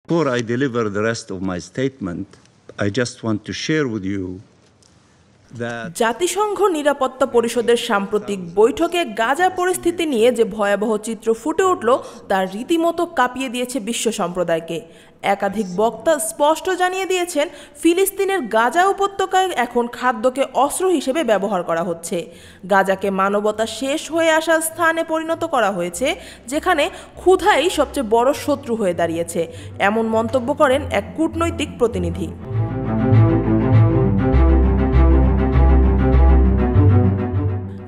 Before I deliver the rest of my statement, I just want to share with you that জাতিসংঘ নিরাপত্তা পরিষদের সাম্প্রতিক বৈঠকে গাজা পরিস্থিতি নিয়ে যে ভয়াবহ চিত্র ফুটে উঠল তা রীতিমতো কাঁপিয়ে দিয়েছে বিশ্ব সম্প্রদায়কে। একাধিক বক্তা স্পষ্ট জানিয়ে দিয়েছেন, ফিলিস্তিনের গাজা উপত্যকায় এখন খাদ্যকে অস্ত্র হিসেবে ব্যবহার করা হচ্ছে। গাজাকে মানবতা শেষ হয়ে আসা স্থানে পরিণত করা হয়েছে, যেখানে ক্ষুধাই সবচেয়ে বড় শত্রু হয়ে দাঁড়িয়েছে, এমন মন্তব্য করেন এক কূটনৈতিক প্রতিনিধি।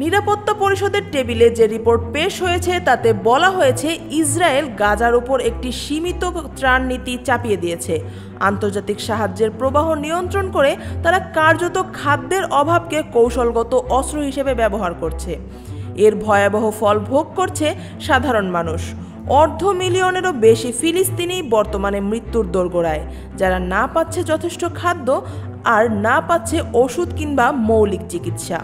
নিরাপত্তা পরিষদের টেবিলে যে রিপোর্ট পেশ হয়েছে তাতে বলা হয়েছে, ইসরায়েল গাজার উপর একটি সীমিত ত্রাণ নীতি চাপিয়ে দিয়েছে। আন্তর্জাতিক সাহায্যের প্রবাহ নিয়ন্ত্রণ করে তারা কার্যত খাদ্যের অভাবকে কৌশলগত অস্ত্র হিসেবে ব্যবহার করছে। এর ভয়াবহ ফল ভোগ করছে সাধারণ মানুষ। 500,000-এরও বেশি ফিলিস্তিনি বর্তমানে মৃত্যুর দোরগোড়ায়, যারা না পাচ্ছে যথেষ্ট খাদ্য আর না পাচ্ছে ওষুধ কিংবা মৌলিক চিকিৎসা।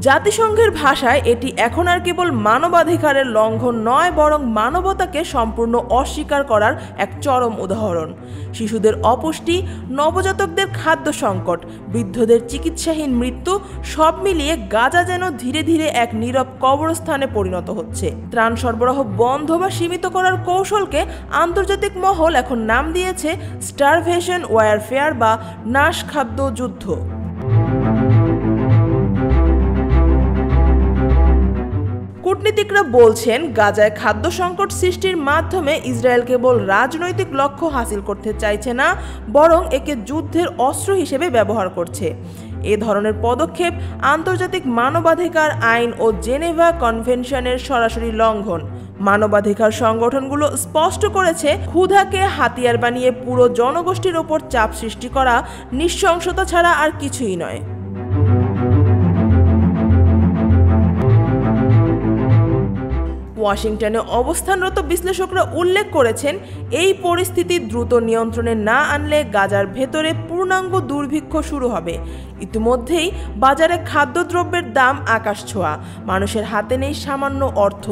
জাতিসংঘের ভাষায় এটি এখন আর কেবল মানবাধিকারের লঙ্ঘন নয়, বরং মানবতাকে সম্পূর্ণ অস্বীকার করার এক চরম উদাহরণ। শিশুদের অপুষ্টি, নবজাতকদের খাদ্য সংকট, বৃদ্ধদের চিকিৎসাহীন মৃত্যু, সব মিলিয়ে গাজা যেন ধীরে ধীরে এক নীরব কবরস্থানে পরিণত হচ্ছে। ত্রাণ সরবরাহ বন্ধ বা সীমিত করার কৌশলকে আন্তর্জাতিক মহল এখন নাম দিয়েছে স্টারভেশন ওয়ারফেয়ার বা নাশ খাদ্য যুদ্ধ। কূটনীতিকরা বলছেন, গাজায় খাদ্য সংকট সৃষ্টির মাধ্যমে ইসরায়েল কেবল রাজনৈতিক লক্ষ্য হাসিল করতে চাইছে না, বরং একে যুদ্ধের অস্ত্র হিসেবে ব্যবহার করছে। এ ধরনের পদক্ষেপ আন্তর্জাতিক মানবাধিকার আইন ও জেনেভা কনভেনশনের সরাসরি লঙ্ঘন। মানবাধিকার সংগঠনগুলো স্পষ্ট করেছে, ক্ষুধাকে হাতিয়ার বানিয়ে পুরো জনগোষ্ঠীর ওপর চাপ সৃষ্টি করা নৃশংসতা ছাড়া আর কিছুই নয়। ওয়াশিংটনে অবস্থানরত বিশ্লেষকরা উল্লেখ করেছেন, এই পরিস্থিতি দ্রুত নিয়ন্ত্রণে না আনলে গাজার ভেতরে পূর্ণাঙ্গ দুর্ভিক্ষ শুরু হবে। ইতিমধ্যেই বাজারে খাদ্যদ্রব্যের দাম আকাশ ছোঁয়া, মানুষের হাতে নেই সামান্য অর্থ।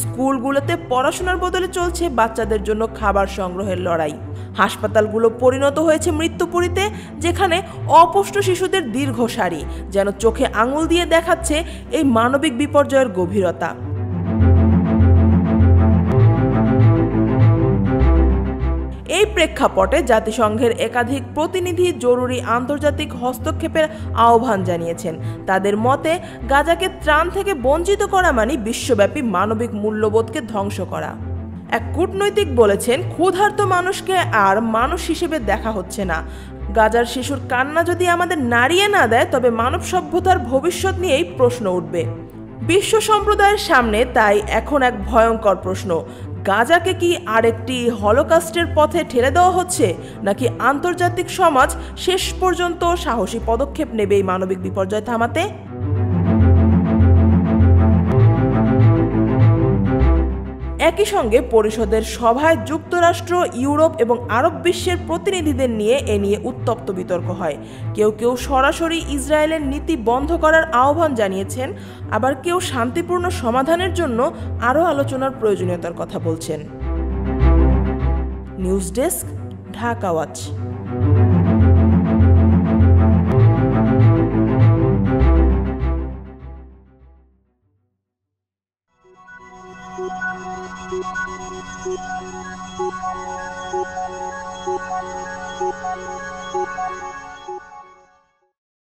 স্কুলগুলোতে পড়াশোনার বদলে চলছে বাচ্চাদের জন্য খাবার সংগ্রহের লড়াই। হাসপাতালগুলো পরিণত হয়েছে মৃত্যুপুরীতে, যেখানে অপুষ্ট শিশুদের দীর্ঘ সারি যেন চোখে আঙুল দিয়ে দেখাচ্ছে এই মানবিক বিপর্যয়ের গভীরতা। এই প্রেক্ষাপটে জাতিসংঘের একাধিক প্রতিনিধি জরুরি আন্তর্জাতিক হস্তক্ষেপের আহ্বান জানিয়েছেন। তাদের মতে, গাজাকে ত্রাণ থেকে বঞ্চিত করা মানে বিশ্বব্যাপী মানবিক মূল্যবোধকে ধ্বংস করা। এক কূটনৈতিক বলেছেন, ক্ষুধার্ত মানুষকে আর মানুষ হিসেবে দেখা হচ্ছে না। গাজার শিশুর কান্না যদি আমাদের নাড়িয়ে না দেয়, তবে মানব সভ্যতার ভবিষ্যৎ নিয়েই প্রশ্ন উঠবে। বিশ্ব সম্প্রদায়ের সামনে তাই এখন এক ভয়ঙ্কর প্রশ্ন, গাজাকে কি আরেকটি হলোকস্টের পথে ঠেলে দেওয়া হচ্ছে, নাকি আন্তর্জাতিক সমাজ শেষ পর্যন্ত সাহসী পদক্ষেপ নেবে এই মানবিক বিপর্যয় থামাতে? একই সঙ্গে পরিষদের সভায় যুক্তরাষ্ট্র, ইউরোপ এবং আরব বিশ্বের প্রতিনিধিদের নিয়ে এ নিয়ে উত্তপ্ত বিতর্ক হয়। কেউ কেউ সরাসরি ইসরায়েলের নীতি বন্ধ করার আহ্বান জানিয়েছেন, আবার কেউ শান্তিপূর্ণ সমাধানের জন্য আরও আলোচনার প্রয়োজনীয়তার কথা বলছেন। News desk, Dhaka watch. Thank you.